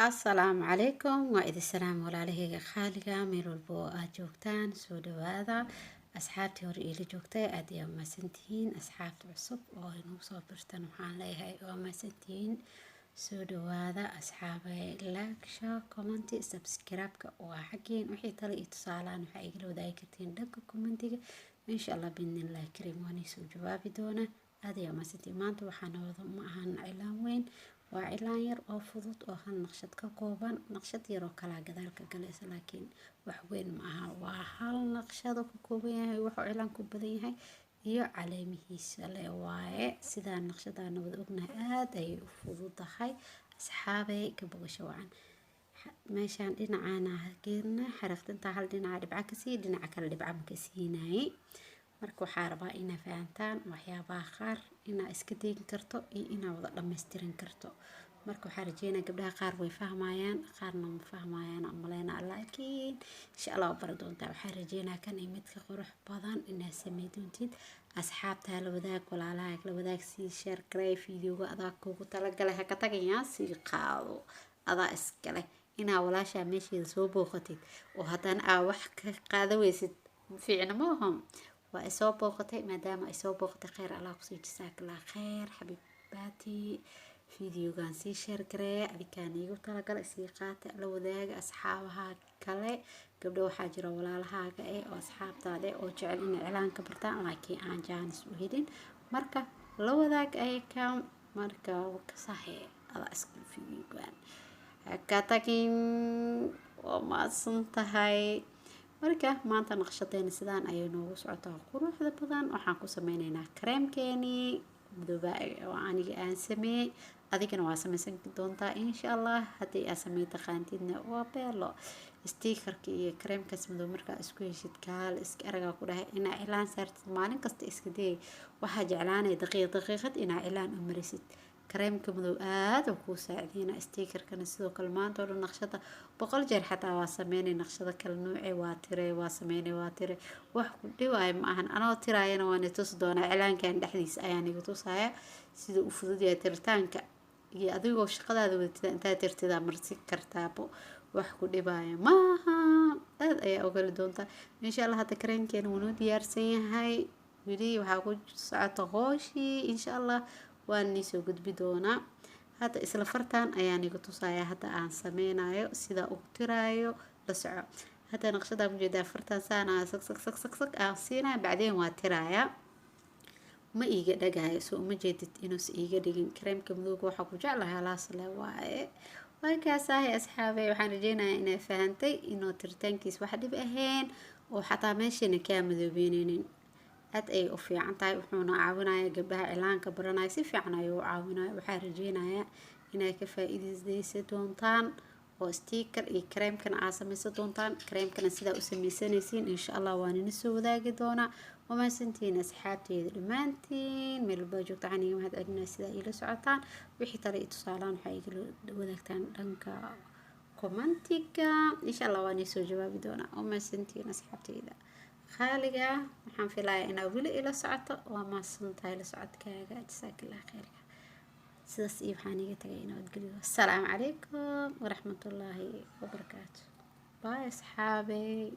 السلام عليكم وإذا السلام walaalahayga qaaliga meel walba oo aad joogtaan soo dhawaada asxaabtii hore ila joogtay aad iyo maasantihiin asxaabta cusub oo inuu soo birtan waxaan leeyahay waa maasantihiin soo dhawaada asxaabay like share comment subscribe-ka waa xaqiin wixii tale iyo tusaalaan waxa igala wadaagi kartiin dhanka commentiga insha Allah biidnillaahi kariim waan soo jawaabi doona aad iyo maasantihiin maanta waxaan wada ma ahan cilaan weyn waa cilaan yar oo fudud oo hal naqshad ka kooban naqshad yar oo kala gadaalka galaysa laakiin wax weyn ma aha waa hal naqshad oo ka kooban yahay wuxuu cilaan ku badan yahay iyo caleemihiisa le waaye sida naqshadana wada ognahay aad ay u fududahay asxaabay ka bogasho wacan meeshaan dhinacana geerna xaraftinta hal dhinaca dhibca ka sii dhinaca kale dhibca ma ka siinayay marka waxaa rabaa inaa fahantaan waxyaabaha qaar inaa iska deegi karto iyo inaa wada dhammaystiran karto marka waxaa rajeynaa gabdhaha qaar way fahmayaan qaarna ma fahmayaan amaleynaa laakiin insha Allah bari doontaa waxaa rajeynaa kan iyo midka qurux badan inaa samey doontid asxaabta la wadaag walaalaha la wadaag sii share garay videoga adaa kugu talagalay ha ka tagayaan sii qaado adaa iskale inaa walaasha meesheeda soo booqatid oo haddana aa wax ka qaada weysid fiicna ma aha waa isoo booqatay maadaama ay soo booqatay khayr Allah ku sii jazaakillah khayr xabiibaati videogan sii share gareeya adikaan igu talagalay sii qaata la wadaaga asxaabaha kale gabdho waxaa jira walaalahaaga oo asxaabtaada oo jecel inay cilaan ka bartaan laakiin aan jaanis u helin marka la wadaag ay ka marka ka saxee ada isku videogan ka tagin oo maasan tahay marka maanta naqshadeena sidaan ayay noogu socotaa quruxda badan waxaan ku sameynaynaa kareemkeeni madooba oo aniga aan sameeyay adigana waa sameysan doontaa insha Allah haddii aad sameey taqaantidna waa beelo sticker-ka iyo kareemkaas madoob markaa isku heshid kaal iska araga ku dhahay inaa cilaan saartid maalin kasta iska day waxaa jeclaanay daqiiqad inaa cilaan u marisid kareemka madoob aad oo ku saacideena sticker-kana sidoo kale maanta oo naqshada 100 jeer xataa waa sameynay naqshada kala nooc waa sameynay wax ku dhiwaay ma ahan anoo tiraayana waan tus doona cilaankan dhexdiisa ayaan igu tusaya sida u fudud yahay tirtaanka iyo adigoo shaqadaada wadida inta tirtida marsi kartaabo wax ku dhibaay ma aha aad ayaa ogali doonta insha Allah hada kareemkeena wuu diyaarsan yahay wili waxa ku socota hooshi insha Allah waan soo gudbi doonaa hada isla fartaan ayaan igu tusaya hada aan sameynayo sida uu tiraayo la soco hada naqshada ku jeedaa fartaan saana sak aan siinaa bacdeen waa tiraaya ma iiga dhagaayo soo uma jeedid inuu iiga dhigin kareemka madowga waxa ku jeclahay laasle waaye waakaasahay asxaabay waxaan rajeynayaa inay fahantay inuu tirtaankiis wax dhib ahayn oo xataa meeshana ka madoobeynaynin aad ay u fiican tahay wuxuuna caawinayaa gabdhaha cilaanka baranaya si fiican ayuu u caawinayaa waxaa rajeynayaa inay ka faa'iideysan doontaan oo sticker iyo kareemkana aad sameysan doontaan kareemkana sidaa u sameysanaysiin insha Allah waan idin soo wadaagi doonaa وماسنتين أصحابتي دمانتين من الباجوت عني ما هاد أدنى سدا إلى سعتان وحي طريقة تصالان حيقولوا وذاكتان دنك كومنتيكا إن شاء الله واني سو جوابي دونا وماسنتين أصحابتي إذا خالقة محن في لاي أنا ولا إلى سعته وما سنتها إلى سعتك جزاك الله خير سدس إيه حانية تجينا وتقولوا السلام عليكم ورحمة الله وبركاته باي أصحابي.